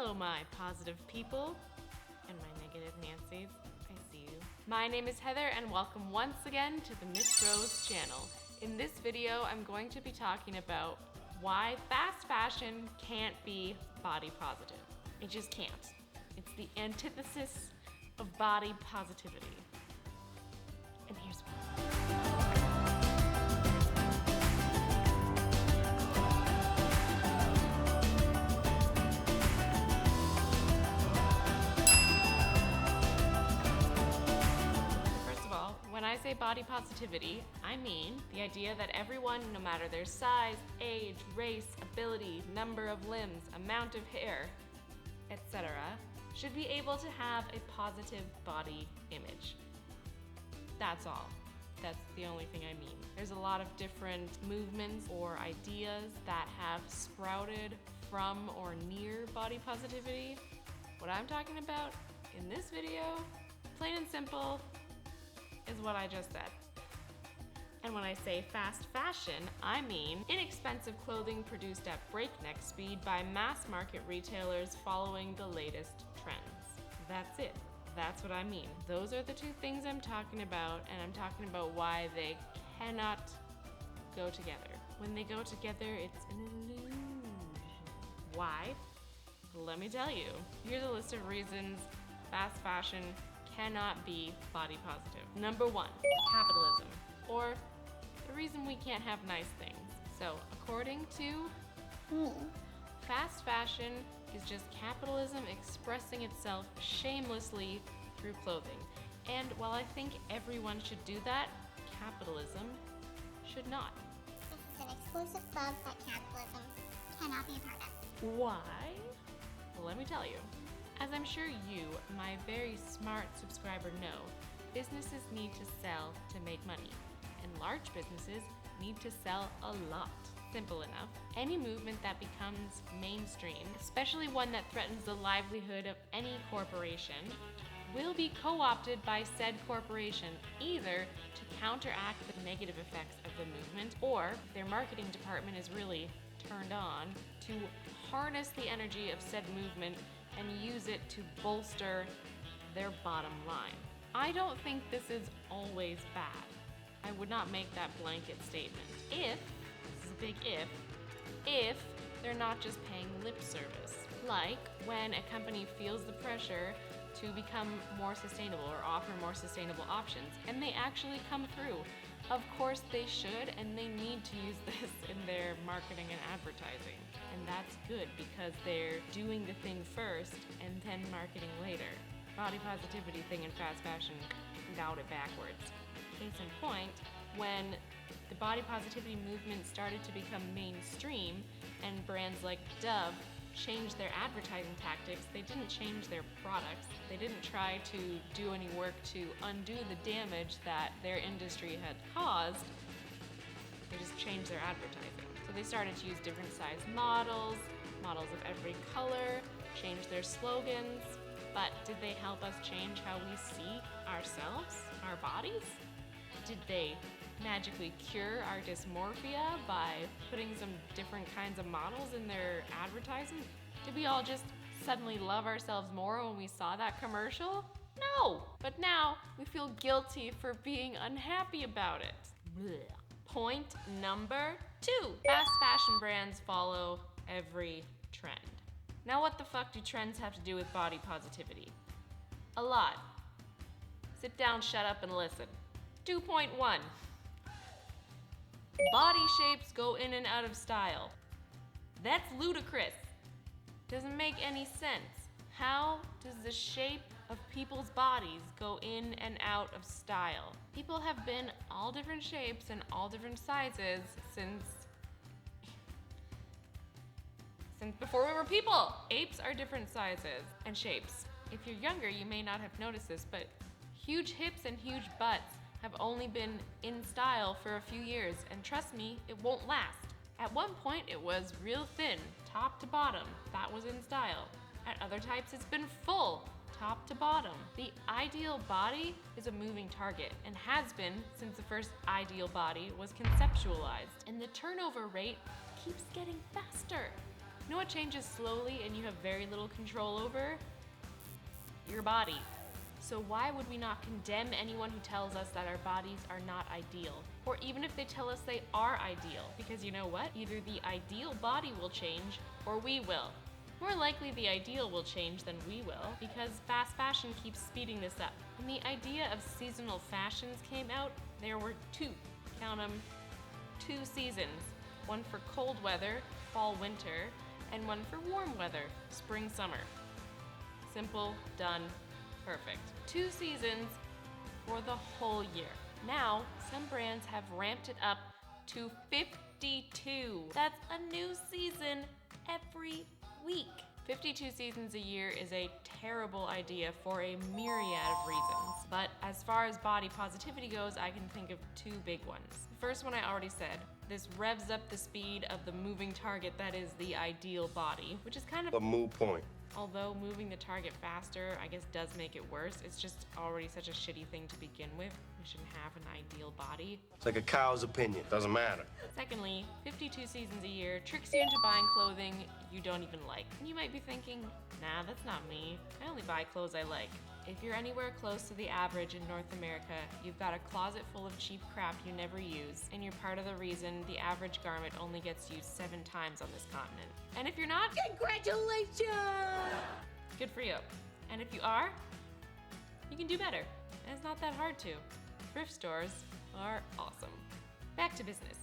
Hello, my positive people and my negative Nancys. I see you. My name is Heather, and welcome once again to the Miss Rose channel. In this video, I'm going to be talking about why fast fashion can't be body positive. It just can't. It's the antithesis of body positivity. And here's why. When I say body positivity, I mean the idea that everyone, no matter their size, age, race, ability, number of limbs, amount of hair, etc., should be able to have a positive body image. That's all. That's the only thing I mean. There's a lot of different movements or ideas that have sprouted from or near body positivity. What I'm talking about in this video, plain and simple, is what I just said. And when I say fast fashion, I mean inexpensive clothing produced at breakneck speed by mass market retailers following the latest trends. That's it. That's what I mean. Those are the two things I'm talking about, and I'm talking about why they cannot go together. When they go together, it's an illusion. Why? Let me tell you. Here's a list of reasons fast fashion cannot be body positive. Number one, capitalism, or the reason we can't have nice things. So according to me, fast fashion is just capitalism expressing itself shamelessly through clothing. And while I think everyone should do that, capitalism should not. This is an exclusive club that capitalism cannot be a part of. Why? Well, let me tell you. As I'm sure you, my very smart subscriber, know, businesses need to sell to make money, and large businesses need to sell a lot. Simple enough. Any movement that becomes mainstream, especially one that threatens the livelihood of any corporation, will be co-opted by said corporation, either to counteract the negative effects of the movement, or if their marketing department is really turned on, to harness the energy of said movement and use it to bolster their bottom line. I don't think this is always bad. I would not make that blanket statement. If, this is a big if they're not just paying lip service. Like when a company feels the pressure to become more sustainable or offer more sustainable options, and they actually come through. Of course they should, and they need to use this in their marketing and advertising. And that's good because they're doing the thing first and then marketing later. Body positivity thing in fast fashion got it backwards. Case in point, when the body positivity movement started to become mainstream and brands like Dove changed their advertising tactics, they didn't change their products. They didn't try to do any work to undo the damage that their industry had caused. They just changed their advertising. So they started to use different size models of every color, changed their slogans. But did they help us change how we see ourselves, our bodies? Did they magically cure our dysmorphia by putting some different kinds of models in their advertising? Did we all just suddenly love ourselves more when we saw that commercial? No! But now we feel guilty for being unhappy about it. Blech. Point number 2. Fast fashion brands follow every trend. Now what the fuck do trends have to do with body positivity? A lot. Sit down, shut up, and listen. 2.1. Body shapes go in and out of style. That's ludicrous. Doesn't make any sense. How does the shape of people's bodies go in and out of style? People have been all different shapes and all different sizes since before we were people. Apes are different sizes and shapes. If you're younger, you may not have noticed this, but huge hips and huge butts have only been in style for a few years, and trust me, it won't last. At one point, it was real thin, top to bottom. That was in style. At other types, it's been full, top to bottom. The ideal body is a moving target and has been since the first ideal body was conceptualized. And the turnover rate keeps getting faster. You know what changes slowly and you have very little control over? Your body. So why would we not condemn anyone who tells us that our bodies are not ideal? Or even if they tell us they are ideal? Because you know what? Either the ideal body will change, or we will. More likely the ideal will change than we will, because fast fashion keeps speeding this up. When the idea of seasonal fashions came out, there were two, count 'em, 2 seasons. One for cold weather, fall, winter, and one for warm weather, spring, summer. Simple, done, perfect. 2 seasons for the whole year. Now, some brands have ramped it up to 52. That's a new season every week. 52 seasons a year is a terrible idea for a myriad of reasons. But as far as body positivity goes, I can think of 2 big ones. The first one I already said. This revs up the speed of the moving target that is the ideal body, which is kind of a moot point. Although moving the target faster, I guess, does make it worse. It's just already such a shitty thing to begin with. We shouldn't have an ideal body. It's like a cow's opinion. Doesn't matter. Secondly, 52 seasons a year tricks you into buying clothing you don't even like. And you might be thinking, nah, that's not me. I only buy clothes I like. If you're anywhere close to the average in North America, you've got a closet full of cheap crap you never use, and you're part of the reason the average garment only gets used 7 times on this continent. And if you're not, congratulations! Good for you. And if you are, you can do better. And it's not that hard to. Thrift stores are awesome. Back to business.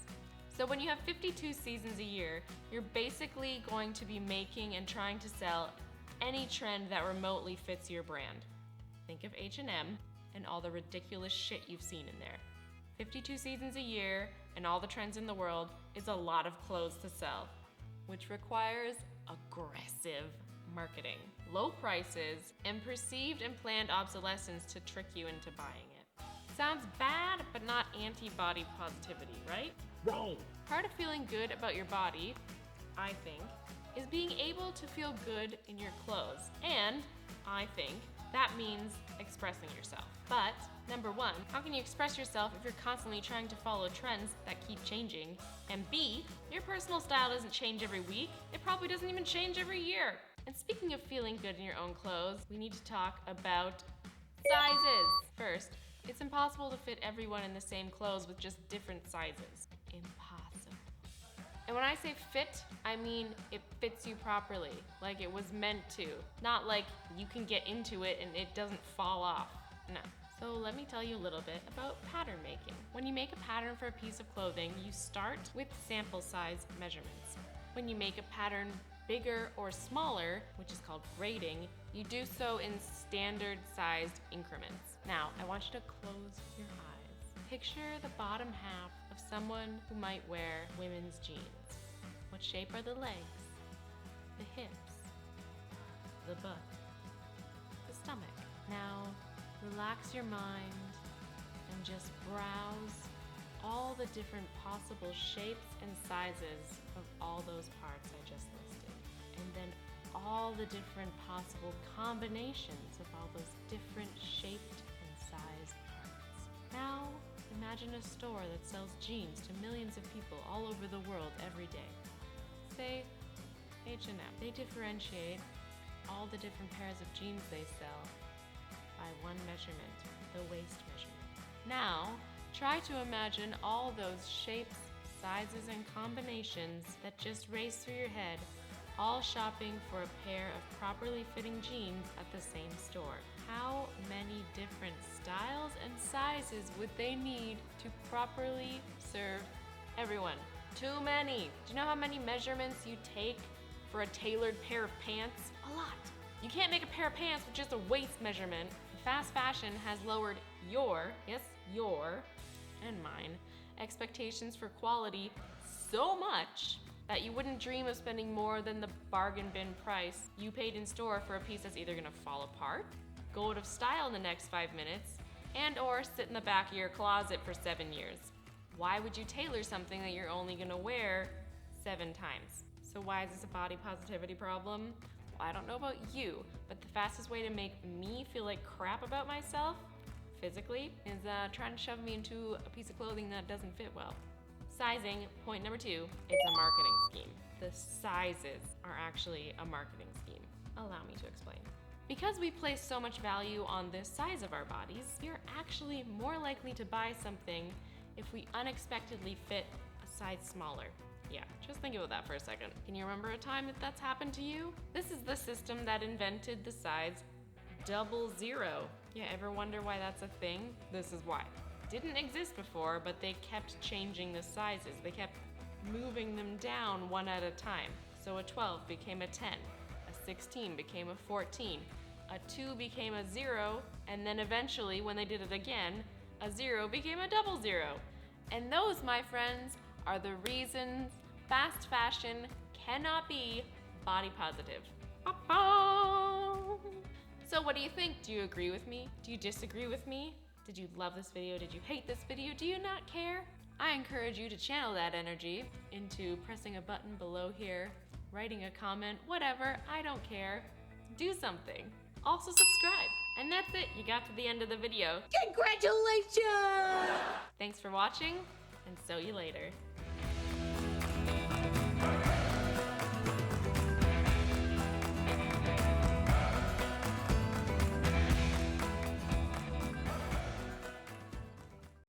So when you have 52 seasons a year, you're basically going to be making and trying to sell any trend that remotely fits your brand. Think of H&M and all the ridiculous shit you've seen in there. 52 seasons a year and all the trends in the world is a lot of clothes to sell, which requires aggressive marketing, low prices, and perceived and planned obsolescence to trick you into buying it. Sounds bad, but not anti-body positivity, right? Wrong. Part of feeling good about your body, I think, is being able to feel good in your clothes. And I think that means expressing yourself. But, number 1, how can you express yourself if you're constantly trying to follow trends that keep changing? And B, your personal style doesn't change every week. It probably doesn't even change every year. And speaking of feeling good in your own clothes, we need to talk about sizes. First, it's impossible to fit everyone in the same clothes with just different sizes. Impossible. And when I say fit, I mean it fits you properly, like it was meant to. Not like you can get into it and it doesn't fall off. No. So let me tell you a little bit about pattern making. When you make a pattern for a piece of clothing, you start with sample size measurements. When you make a pattern bigger or smaller, which is called grading, you do so in standard sized increments. Now, I want you to close your eyes. Picture the bottom half of someone who might wear women's jeans. What shape are the legs, the hips, the butt, the stomach? Now, relax your mind and just browse all the different possible shapes and sizes of all those parts I just listed. And then all the different possible combinations of all those different shaped and sized parts. Now, imagine a store that sells jeans to millions of people all over the world every day. Say, H&M. They differentiate all the different pairs of jeans they sell by one measurement, the waist measurement. Now, try to imagine all those shapes, sizes, and combinations that just race through your head, all shopping for a pair of properly fitting jeans at the same store. How many different styles and sizes would they need to properly serve everyone? Too many. Do you know how many measurements you take for a tailored pair of pants? A lot. You can't make a pair of pants with just a waist measurement. Fast fashion has lowered your, yes, your, and mine, expectations for quality so much that you wouldn't dream of spending more than the bargain bin price you paid in store for a piece that's either gonna fall apart, go out of style in the next 5 minutes, and or sit in the back of your closet for 7 years. Why would you tailor something that you're only gonna wear 7 times? So why is this a body positivity problem? Well, I don't know about you, but the fastest way to make me feel like crap about myself, physically, is trying to shove me into a piece of clothing that doesn't fit well. Sizing, point number 2, it's a marketing scheme. the sizes are actually a marketing scheme. Allow me to explain. Because we place so much value on the size of our bodies, you're actually more likely to buy something if we unexpectedly fit a size smaller. Yeah, just think about that for a second. Can you remember a time that that's happened to you? This is the system that invented the size 00. Yeah, ever wonder why that's a thing? This is why. Didn't exist before, but they kept changing the sizes. They kept moving them down one at a time. So a 12 became a 10, a 16 became a 14, a 2 became a 0, and then eventually, when they did it again, a 0 became a 00. And those, my friends, are the reasons fast fashion cannot be body positive. So what do you think? Do you agree with me? Do you disagree with me? Did you love this video? Did you hate this video? Do you not care? I encourage you to channel that energy into pressing a button below here, writing a comment, whatever, I don't care. Do something. Also subscribe. And that's it, you got to the end of the video. Congratulations! Thanks for watching, and see you later.